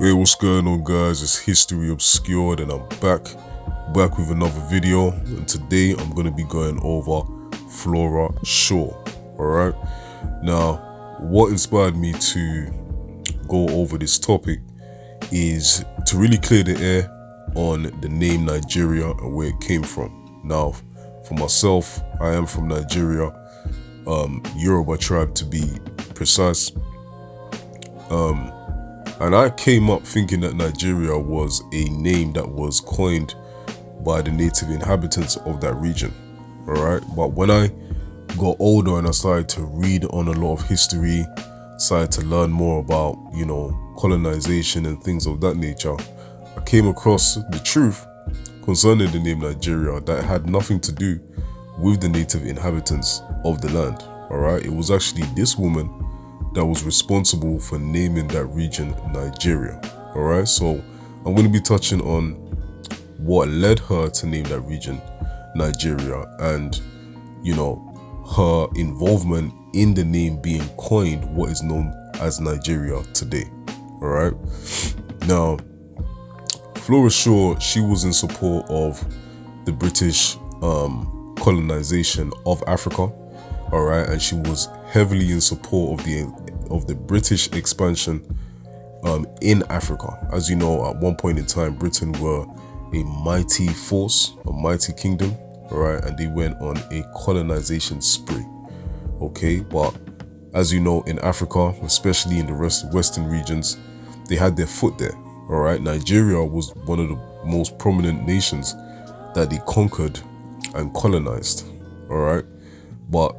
Hey, what's going on, guys? It's History Obscured, and I'm back with another video. And today I'm going to be going over Flora Shaw. Alright, now what inspired me to go over this topic is to really clear the air on the name Nigeria and where it came from. Now, for myself, I am from Nigeria, Yoruba tribe to be precise. And I came up thinking that Nigeria was a name that was coined by the native inhabitants of that region. Alright, but when I got older and I started to read on a lot of history, started to learn more about, colonization and things of that nature, I came across the truth concerning the name Nigeria that had nothing to do with the native inhabitants of the land. Alright, it was actually this woman that was responsible for naming that region Nigeria. Alright, so I'm going to be touching on what led her to name that region Nigeria and, her involvement in the name being coined what is known as Nigeria today. Alright, now Flora Shaw, she was in support of the British colonization of Africa. Alright, and she was heavily in support of the British expansion in Africa. As you know, at one point in time, Britain were a mighty force, a mighty kingdom, alright, and they went on a colonization spree. Okay, but as you know, in Africa, especially in the western regions, they had their foot there. Alright, Nigeria was one of the most prominent nations that they conquered and colonized. Alright, but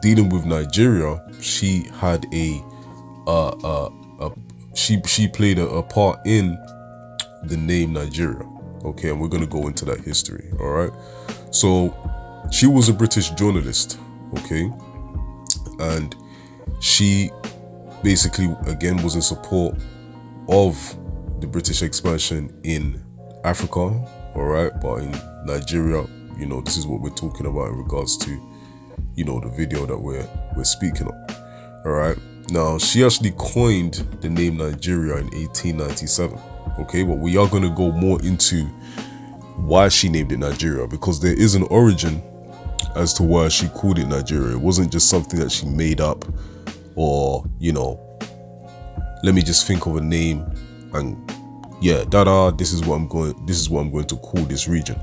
dealing with Nigeria, she had she played a part in the name Nigeria. Okay, and we're gonna go into that history. All right, so she was a British journalist. Okay, and she basically again was in support of the British expansion in Africa. All right, but in Nigeria, this is what we're talking about in regards to the video that we're speaking of. All right, now she actually coined the name Nigeria in 1897. Okay, but we are going to go more into why she named it Nigeria, because there is an origin as to why she called it Nigeria. It wasn't just something that she made up, or let me just think of a name and this is what I'm going to call this region.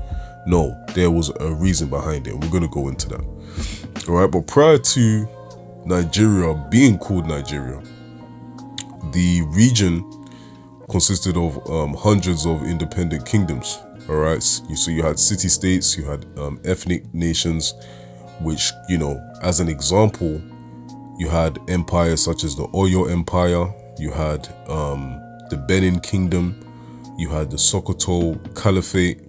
No, there was a reason behind it, and we're going to go into that. Alright, but prior to Nigeria being called Nigeria, the region consisted of hundreds of independent kingdoms. Alright, so you had city-states, you had ethnic nations, which, as an example, you had empires such as the Oyo Empire, you had the Benin Kingdom, you had the Sokoto Caliphate,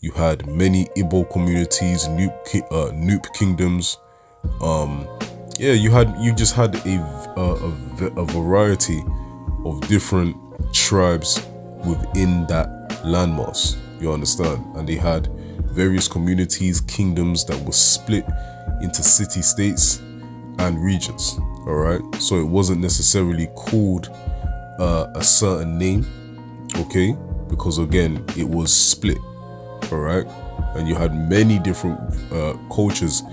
you had many Igbo communities, Nupe kingdoms. You just had a variety of different tribes within that landmass. You understand? And they had various communities, kingdoms that were split into city-states and regions. All right, so it wasn't necessarily called a certain name, okay, because again, it was split. All right, and you had many different cultures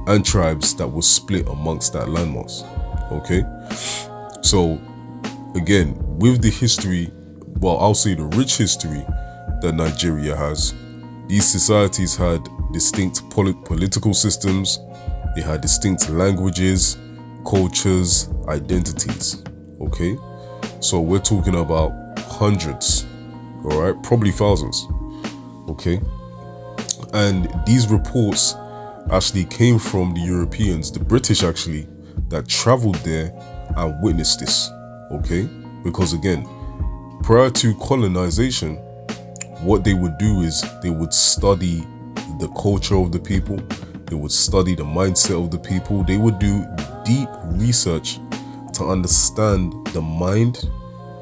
and tribes that were split amongst that landmass. Okay, so again, with the history, I'll say the rich history that Nigeria has, these societies had distinct political systems, they had distinct languages, cultures, identities. Okay, so we're talking about hundreds, all right, probably thousands. Okay, and these reports actually came from the Europeans, the British actually, that traveled there and witnessed this. Okay, because again, prior to colonization, what they would do is they would study the culture of the people, they would study the mindset of the people, they would do deep research to understand the mind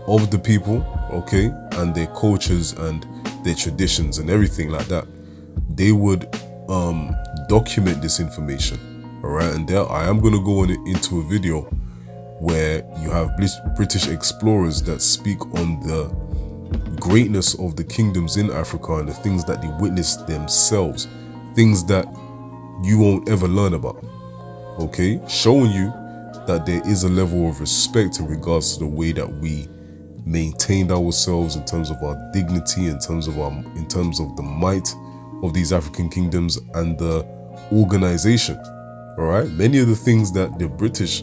of the people, okay, and their cultures and their traditions and everything like that. They would document this information. All right, and there I am going to go into a video where you have British explorers that speak on the greatness of the kingdoms in Africa and the things that they witnessed themselves, things that you won't ever learn about, okay? Showing you that there is a level of respect in regards to the way that we maintained ourselves in terms of our dignity, in terms of the might of these African kingdoms and the organization. All right, many of the things that the British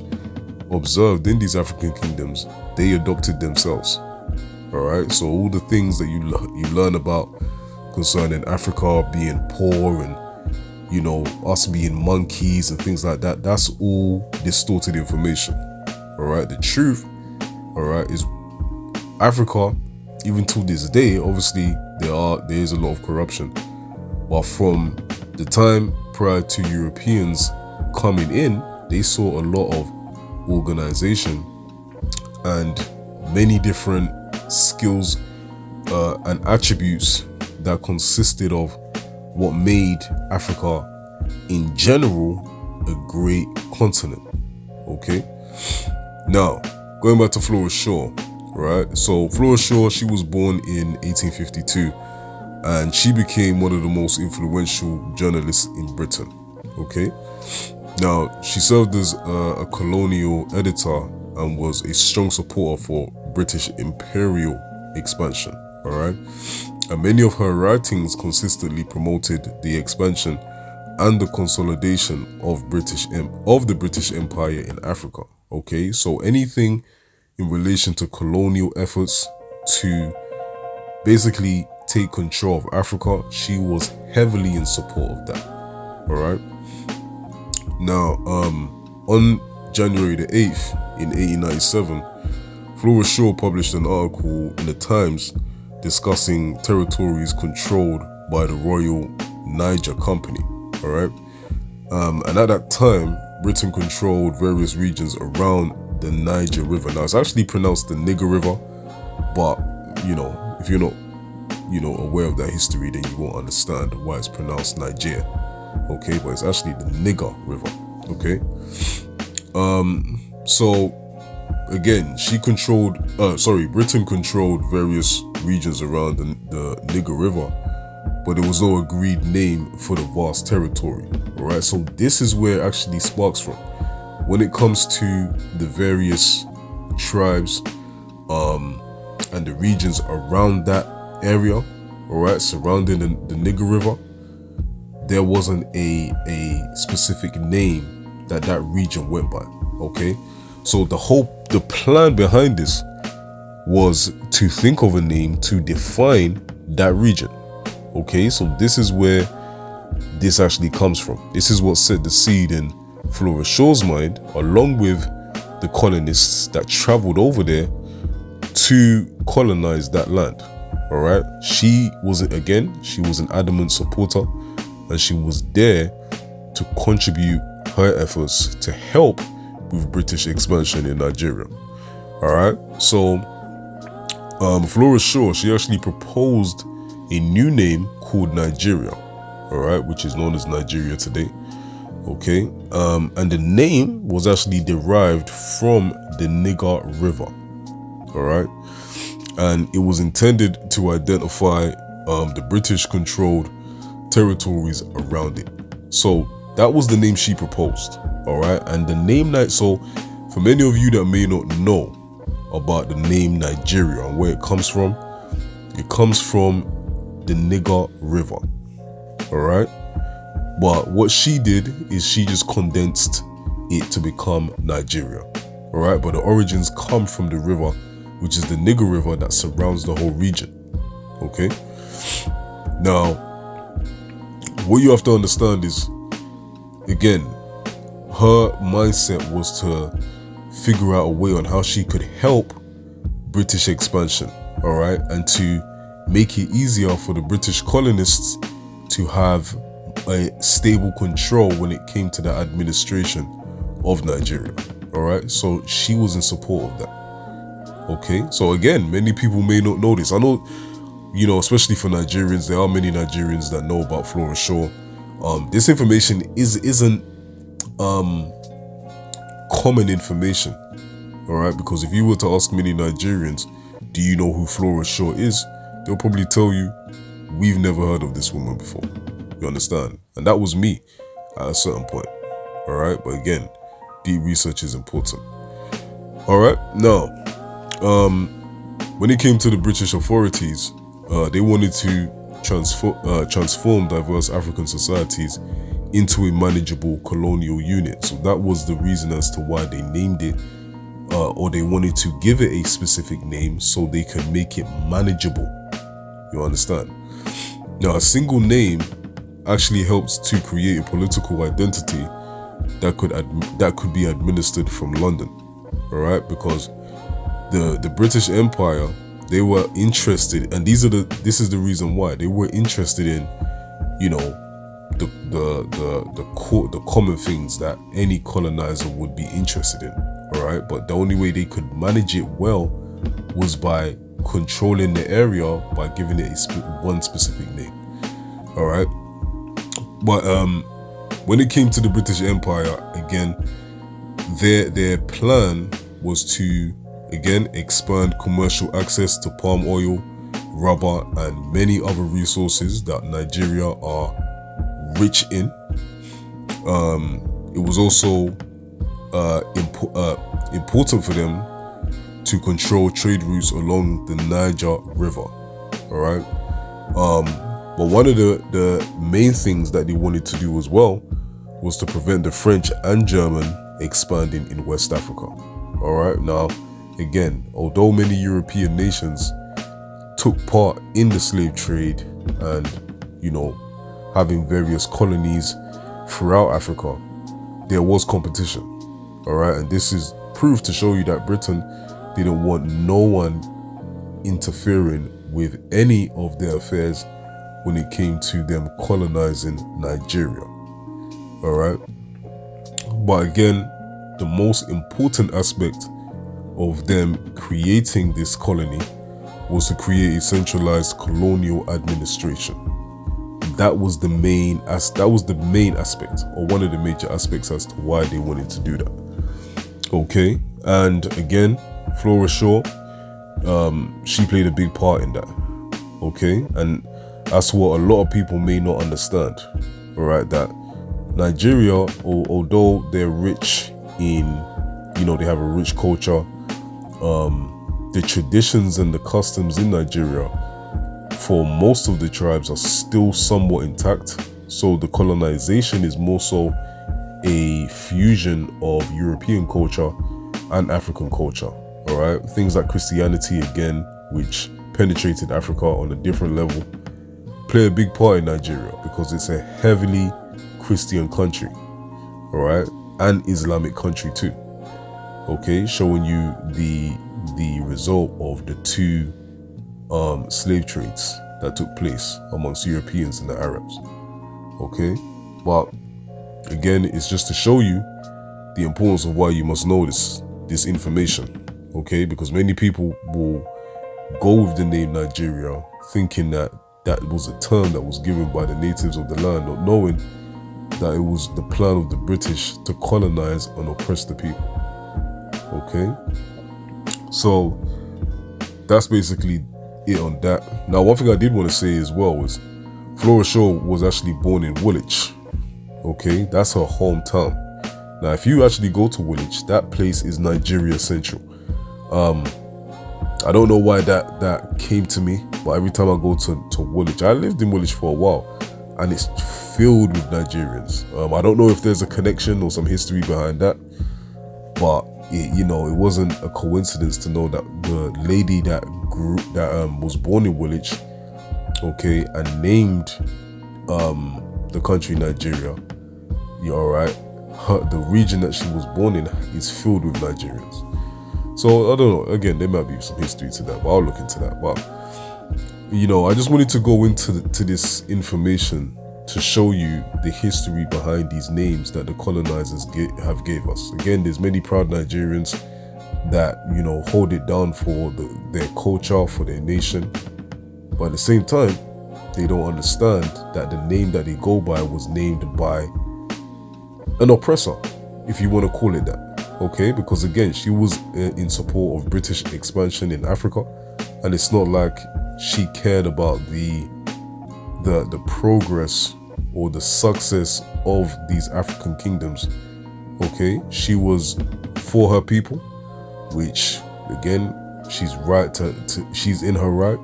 observed in these African kingdoms, they adopted themselves. All right, so all the things that you learn about concerning Africa being poor and, you know, us being monkeys and things like that, that's all distorted information. All right, the truth, all right, is Africa, even to this day, obviously there is a lot of corruption, but from the time prior to Europeans coming in, they saw a lot of organization and many different skills and attributes that consisted of what made Africa in general a great continent. Okay, now going back to Flora Shaw, right? So Flora Shaw, she was born in 1852 and she became one of the most influential journalists in Britain. Okay, now she served as a colonial editor and was a strong supporter for British imperial expansion. All right, and many of her writings consistently promoted the expansion and the consolidation of the British Empire in Africa. Okay, so anything in relation to colonial efforts to basically take control of Africa, she was heavily in support of that. All right. Now, on January the 8th in 1897, Flora Shaw published an article in the Times discussing territories controlled by the Royal Niger Company. All right. And at that time, Britain controlled various regions around the Niger River. Now, it's actually pronounced the Niger River, but, you know, if you're not, you know, aware of that history, then you won't understand why it's pronounced Niger. Okay, but it's actually the Niger River. Okay. So again, Britain controlled various regions around the Niger River, but there was no agreed name for the vast territory. All right, so this is where it actually sparks from. When it comes to the various tribes and the regions around that area, all right, surrounding the Niger River, there wasn't a specific name that region went by. Okay, so the plan behind this was to think of a name to define that region. Okay, so this is where this actually comes from. This is what set the seed in Flora Shaw's mind, along with the colonists that traveled over there to colonize that land. All right, she was an adamant supporter, and she was there to contribute her efforts to help with British expansion in Nigeria. All right, so Flora Shaw, she actually proposed a new name called Nigeria, all right, which is known as Nigeria today. Okay, and the name was actually derived from the Niger River. All right, and it was intended to identify the British-controlled territories around it. So that was the name she proposed. All right, and the name so for many of you that may not know about the name Nigeria and where it comes from the Niger River. All right, but what she did is she just condensed it to become Nigeria. All right, but the origins come from the river, which is the Niger River that surrounds the whole region. Okay, now what you have to understand is, again, her mindset was to figure out a way on how she could help British expansion, all right, and to make it easier for the British colonists to have a stable control when it came to the administration of Nigeria. All right, so she was in support of that. Okay, so again, many people may not know this. I know, you know, especially for Nigerians, there are many Nigerians that know about Flora Shaw. This information isn't common information. All right, because if you were to ask many Nigerians, do you know who Flora Shaw is? They'll probably tell you, we've never heard of this woman before. You understand? And that was me at a certain point. All right, but again, deep research is important. All right, now, when it came to the British authorities, they wanted to transform diverse African societies into a manageable colonial unit. So that was the reason as to why they named it, or they wanted to give it a specific name so they could make it manageable. You understand? Now, a single name actually helps to create a political identity that could be administered from London. All right, because the British Empire, they were interested, and this is the reason why they were interested in, you know, the common things that any colonizer would be interested in. All right, but the only way they could manage it well was by controlling the area by giving it one specific name. All right, but when it came to the British Empire, again, their plan was to again expand commercial access to palm oil, rubber, and many other resources that Nigeria are rich in. It was also important for them to control trade routes along the Niger River. All right, but one of the main things that they wanted to do as well was to prevent the French and German expanding in West Africa. All right, now again, although many European nations took part in the slave trade and, you know, having various colonies throughout Africa, there was competition. All right, and this is proof to show you that Britain didn't want no one interfering with any of their affairs when it came to them colonizing Nigeria. All right, but again, the most important aspect of them creating this colony was to create a centralized colonial administration. That was the main aspect, or one of the major aspects as to why they wanted to do that. Okay, and again, Flora Shaw, she played a big part in that. Okay, and that's what a lot of people may not understand. All right, that Nigeria, although they're rich in, you know, they have a rich culture, the traditions and the customs in Nigeria for most of the tribes are still somewhat intact. So the colonization is more so a fusion of European culture and African culture. All right, things like Christianity, again, which penetrated Africa on a different level, play a big part in Nigeria because it's a heavily Christian country. All right, and Islamic country too. Okay, showing you the result of the two slave trades that took place amongst Europeans and the Arabs. Okay, but again, it's just to show you the importance of why you must know this information. Okay, because many people will go with the name Nigeria thinking that was a term that was given by the natives of the land, not knowing that it was the plan of the British to colonize and oppress the people. Okay, so that's basically it on that. Now, one thing I did want to say as well was Flora Shaw was actually born in Woolwich. Okay, that's her hometown. Now, if you actually go to Woolwich, that place is Nigeria Central. I don't know why that came to me, but every time I go to Woolwich, I lived in Woolwich for a while, and it's filled with Nigerians. I don't know if there's a connection or some history behind that, but it wasn't a coincidence to know that the lady that was born in Woolwich, okay, and named the country Nigeria, you're all right. The region that she was born in is filled with Nigerians. So I don't know. Again, there might be some history to that, but I'll look into that. But I just wanted to go into this information to show you the history behind these names that the colonizers have gave us. Again, there's many proud Nigerians that hold it down for their culture, for their nation, but at the same time, they don't understand that the name that they go by was named by an oppressor, if you want to call it that. okay? Because again, she was in support of British expansion in Africa, and it's not like she cared about the progress or the success of these African kingdoms, okay? She was for her people, which again, she's right she's in her right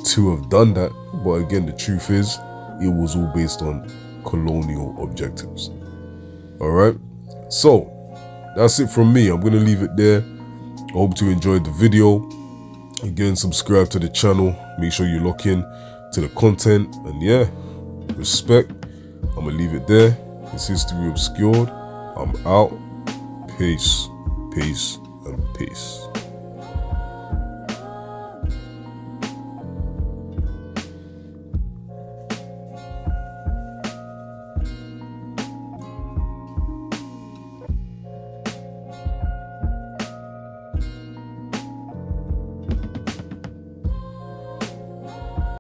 to have done that. But again, the truth is, it was all based on colonial objectives. All right, so that's it from me. I'm gonna leave it there. I hope you enjoyed the video. Again, subscribe to the channel. Make sure you lock in to the content, and yeah, respect. I'm gonna leave it there. It's History Obscured. I'm out. Peace, peace, and peace.